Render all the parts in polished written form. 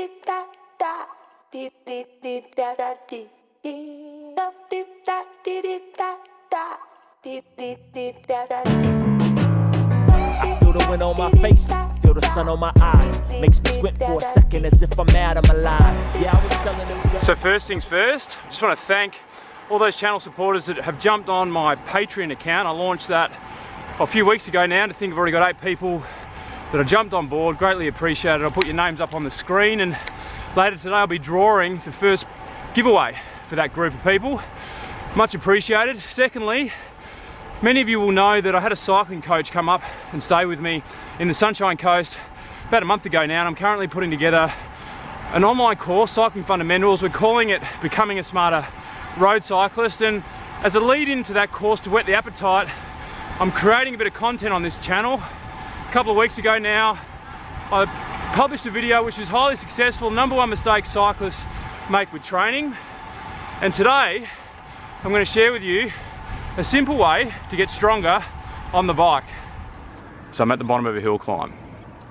feel the wind on my face, feel the sun on my eyes. Makes me squint for a second as if I'm out of my life. Yeah, I was selling them. So first things first, I just want to thank all those channel supporters that have jumped on my Patreon account. I launched that a few weeks ago now, and I think I've already got 8 people that have jumped on board. Greatly appreciated. I'll put your names up on the screen, and later today I'll be drawing the first giveaway for that group of people. Much appreciated. Secondly, many of you will know that I had a cycling coach come up and stay with me in the Sunshine Coast about a month ago now, and I'm currently putting together an online course, Cycling Fundamentals. We're calling it Becoming a Smarter Road Cyclist, and as a lead into that course to whet the appetite, I'm creating a bit of content on this channel. A couple of weeks ago now, I published a video which is highly successful, #1 mistake cyclists make with training. And today, I'm going to share with you a simple way to get stronger on the bike. So I'm at the bottom of a hill climb,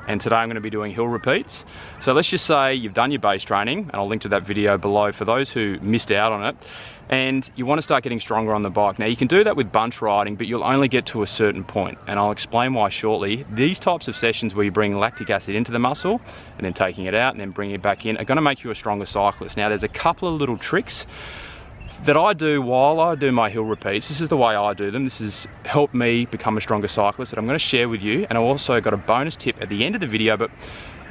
and today I'm going to be doing hill repeats. So let's just say you've done your base training, and I'll link to that video below for those who missed out on it, and you want to start getting stronger on the bike. Now you can do that with bunch riding, but you'll only get to a certain point, and I'll explain why shortly. These types of sessions where you bring lactic acid into the muscle and then taking it out and then bringing it back in are going to make you a stronger cyclist. Now there's a couple of little tricks that I do while I do my hill repeats. This is the way I do them. This has helped me become a stronger cyclist that I'm going to share with you, and I've also got a bonus tip at the end of the video. But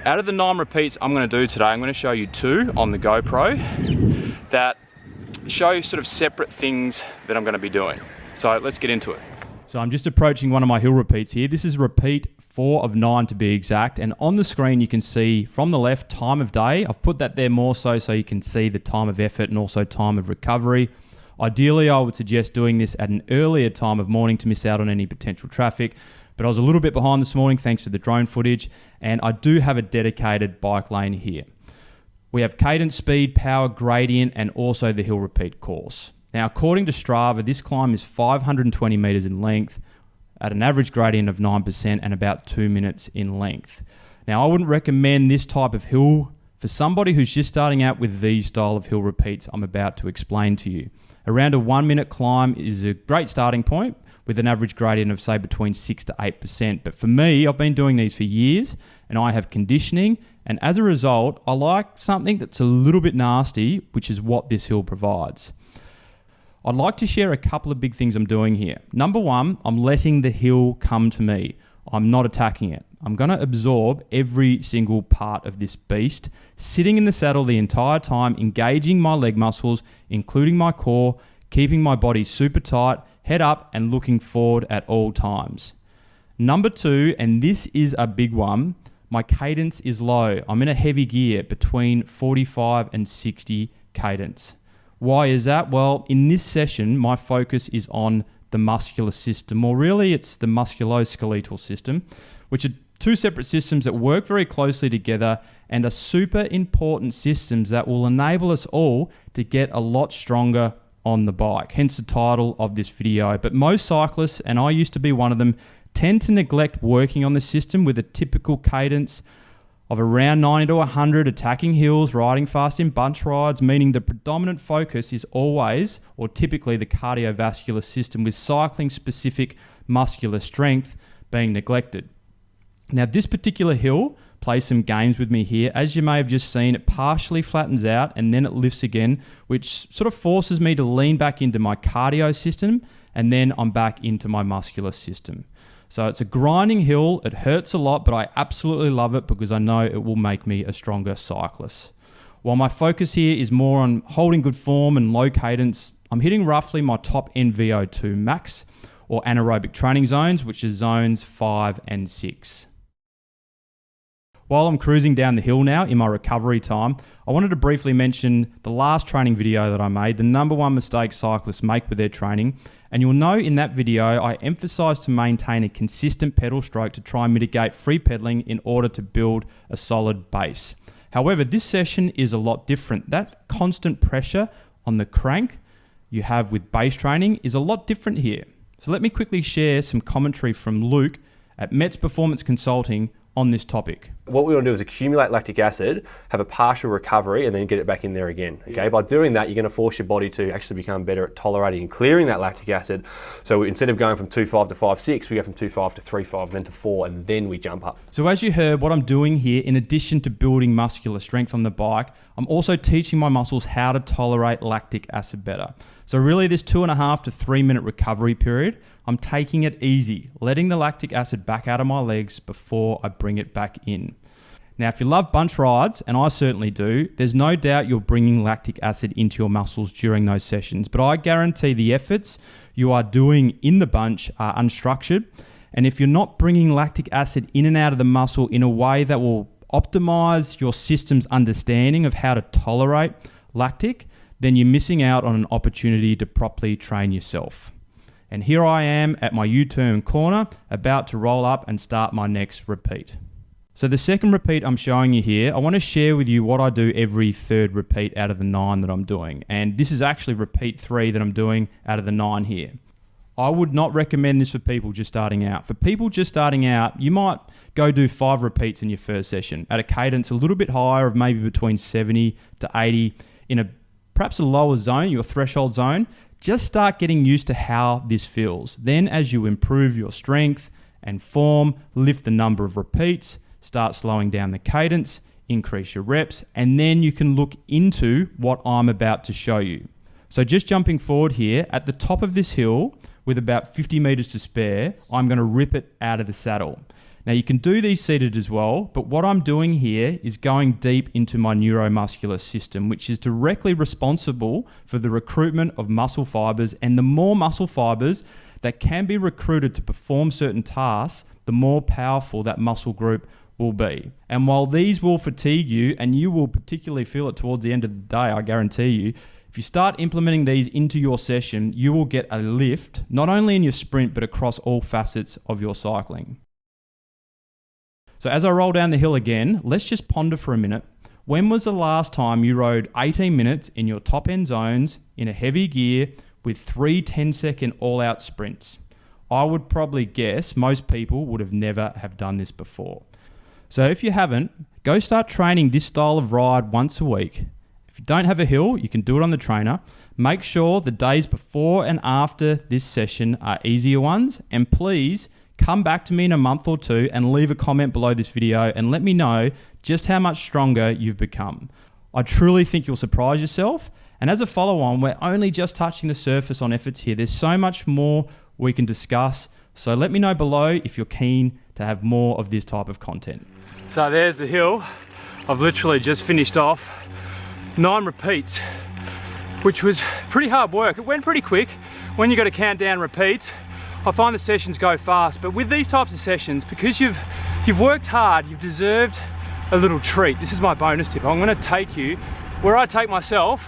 out of the 9 repeats I'm going to do today, I'm going to show you 2 on the GoPro that show sort of separate things that I'm going to be doing. So let's get into it. So I'm just approaching one of my hill repeats here. This is repeat 4 of 9 to be exact, and on the screen you can see from the left time of day. I've put that there more so you can see the time of effort and also time of recovery. Ideally I would suggest doing this at an earlier time of morning to miss out on any potential traffic, but I was a little bit behind this morning thanks to the drone footage, and I do have a dedicated bike lane here. We have cadence, speed, power, gradient, and also the hill repeat course. Now according to Strava, this climb is 520 meters in length at an average gradient of 9% and about 2 minutes in length. Now I wouldn't recommend this type of hill for somebody who's just starting out with these style of hill repeats I'm about to explain to you. Around a 1 minute climb is a great starting point with an average gradient of say between 6 to 8%. But for me, I've been doing these for years and I have conditioning, and as a result, I like something that's a little bit nasty, which is what this hill provides. I'd like to share a couple of big things I'm doing here. #1, I'm letting the hill come to me. I'm not attacking it. I'm going to absorb every single part of this beast, sitting in the saddle the entire time, engaging my leg muscles, including my core, keeping my body super tight, head up, and looking forward at all times. #2, and this is a big one, my cadence is low. I'm in a heavy gear between 45 and 60 cadence. Why is that? Well, in this session, my focus is on the muscular system, or really it's the musculoskeletal system, which are 2 separate systems that work very closely together and are super important systems that will enable us all to get a lot stronger on the bike, hence the title of this video. But most cyclists, and I used to be one of them, tend to neglect working on the system with a typical cadence of around 90 to 100, attacking hills, riding fast in bunch rides, meaning the predominant focus is always, or typically, the cardiovascular system, with cycling-specific muscular strength being neglected. Now, this particular hill plays some games with me here. As you may have just seen, it partially flattens out and then it lifts again, which sort of forces me to lean back into my cardio system, and then I'm back into my muscular system. So it's a grinding hill, it hurts a lot, but I absolutely love it because I know it will make me a stronger cyclist. While my focus here is more on holding good form and low cadence, I'm hitting roughly my top end VO2 max, or anaerobic training zones, which is zones 5 and 6. While I'm cruising down the hill now in my recovery time, I wanted to briefly mention the last training video that I made, the #1 mistake cyclists make with their training. And you'll know in that video, I emphasised to maintain a consistent pedal stroke to try and mitigate free pedaling in order to build a solid base. However, this session is a lot different. That constant pressure on the crank you have with base training is a lot different here. So let me quickly share some commentary from Luke at Metz Performance Consulting on this topic. What we want to do is accumulate lactic acid, have a partial recovery, and then get it back in there again. Okay, by doing that, you're going to force your body to actually become better at tolerating and clearing that lactic acid. So instead of going from 2.5 to 5.6, we go from 2.5 to 3.5, then to 4, and then we jump up. So as you heard, what I'm doing here, in addition to building muscular strength on the bike, I'm also teaching my muscles how to tolerate lactic acid better. So really this 2.5 to 3 minute recovery period, I'm taking it easy, letting the lactic acid back out of my legs before I bring it back in. Now, if you love bunch rides, and I certainly do, there's no doubt you're bringing lactic acid into your muscles during those sessions. But I guarantee the efforts you are doing in the bunch are unstructured. And if you're not bringing lactic acid in and out of the muscle in a way that will optimize your system's understanding of how to tolerate lactic, then you're missing out on an opportunity to properly train yourself. And here I am at my U-turn corner, about to roll up and start my next repeat. So the second repeat I'm showing you here, I want to share with you what I do every third repeat out of the 9 that I'm doing. And this is actually repeat 3 that I'm doing out of the 9 here. I would not recommend this for people just starting out. For people just starting out, you might go do 5 repeats in your first session at a cadence a little bit higher of maybe between 70 to 80 in perhaps a lower zone, your threshold zone. Just start getting used to how this feels. Then as you improve your strength and form, lift the number of repeats, start slowing down the cadence, increase your reps, and then you can look into what I'm about to show you. So just jumping forward here, at the top of this hill, with about 50 meters to spare, I'm going to rip it out of the saddle. Now you can do these seated as well, but what I'm doing here is going deep into my neuromuscular system, which is directly responsible for the recruitment of muscle fibers. And the more muscle fibers that can be recruited to perform certain tasks, the more powerful that muscle group will be. And while these will fatigue you, and you will particularly feel it towards the end of the day, I guarantee you, if you start implementing these into your session, you will get a lift, not only in your sprint, but across all facets of your cycling. So as I roll down the hill again, let's just ponder for a minute. When was the last time you rode 18 minutes in your top end zones in a heavy gear with 3 10-second all-out sprints? I would probably guess most people would have never have done this before. So if you haven't, go start training this style of ride once a week. If you don't have a hill, you can do it on the trainer. Make sure the days before and after this session are easier ones, and please come back to me in a month or 2 and leave a comment below this video and let me know just how much stronger you've become. I truly think you'll surprise yourself. And as a follow-on, we're only just touching the surface on efforts here. There's so much more we can discuss. So let me know below if you're keen to have more of this type of content. So there's the hill. I've literally just finished off 9 repeats, which was pretty hard work. It went pretty quick. When you got to count down repeats, I find the sessions go fast, but with these types of sessions, because you've worked hard, you've deserved a little treat. This is my bonus tip. I'm going to take you where I take myself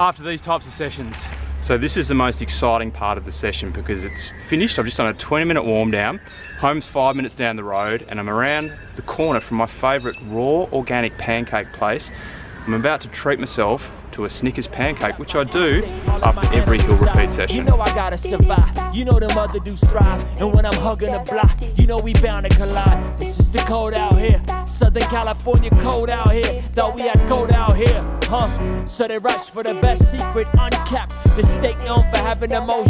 after these types of sessions. So this is the most exciting part of the session because it's finished. I've just done a 20-minute warm down. Home's 5 minutes down the road, and I'm around the corner from my favorite raw organic pancake place. I'm about to treat myself to a Snickers pancake, which I do after every hill repeat session. You know I gotta survive, you know them other dudes thrive, and when I'm hugging the block, you know we bound to collide. It's just the cold out here, Southern California cold out here, thought we had cold out here, huh? So they rush for the best secret, uncapped, the state known for having the most